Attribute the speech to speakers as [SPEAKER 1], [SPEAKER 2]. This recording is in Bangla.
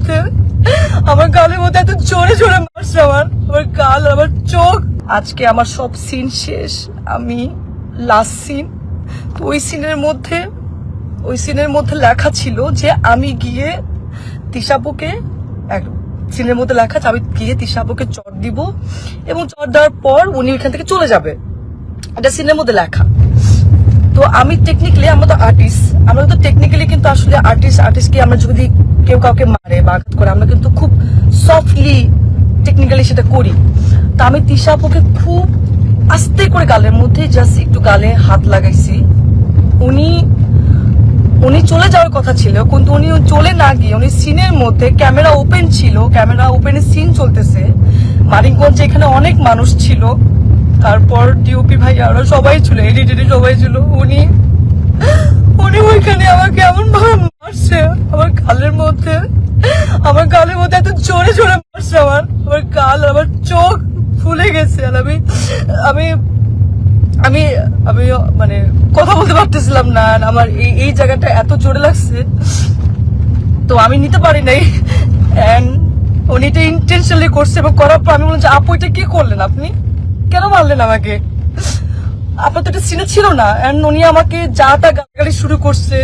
[SPEAKER 1] মধ্যে আমার গালের মধ্যে এত জোরে জোরে মারছে আমার গাল, আমার চোখ। আজকে আমার সব সিন শেষ, আমি লাস্ট সিন। তো ওই সিনের মধ্যে লেখা ছিল যে আমি গিয়ে তিশাপুকে, সিনের মধ্যে লেখা আমি গিয়ে তিশাপুকে চট দিব এবং চট দেওয়ার পর উনি ওইখান থেকে চলে যাবে, এটা সিনের মধ্যে লেখা। তো আমি টেকনিক্যালি, আমরা তো আর্টিস্ট, আমরা তো টেকনিক্যালি কিন্তু আসলে আর্টিস্টকে আমরা যদি কেউ কাউকে মারে বা আঘাত করে আমরা কিন্তু খুব সফটলি টেকনিক্যালি সেটা করি। তো আমি তিশা আপুকে খুব আস্তে করে গালের মধ্যে জাস্ট একটু গালে হাত লাগাইছি। উনি চলে যাওয়ার কথা ছিল, কিন্তু উনি চলে না গিয়ে উনি সিনের মধ্যে, ক্যামেরা ওপেন ছিল, ক্যামেরা ওপেনে সিন চলতেছে, মানিকগঞ্জে এখানে অনেক মানুষ ছিল, তারপর ডিওপি ভাই আরো সবাই ছিল, এডিটর সবাই ছিল, উনি ওইখানে আমাকে এমন ভাবে মারছে আমার গালের মধ্যে এত জোরে জোরে মারছে আমার গাল, আমার চোখ ফুলে গেছে। আর আমি আমি আমি মানে কথা বলতে পারতেছিলাম না, আমার এই জায়গাটা এত জোরে লাগছে, তো আমি নিতে পারি নাই। এন্ড উনি এটা ইন্টেনশনালি করছে এবং করার পর আমি বললাম যে আপু এটা কি করলেন, আপনি কেন মারলেন আমাকে, আপনার তো এটা সিনে ছিল না। এন্ড উনি আমাকে যা তা গালাগালি শুরু করছে।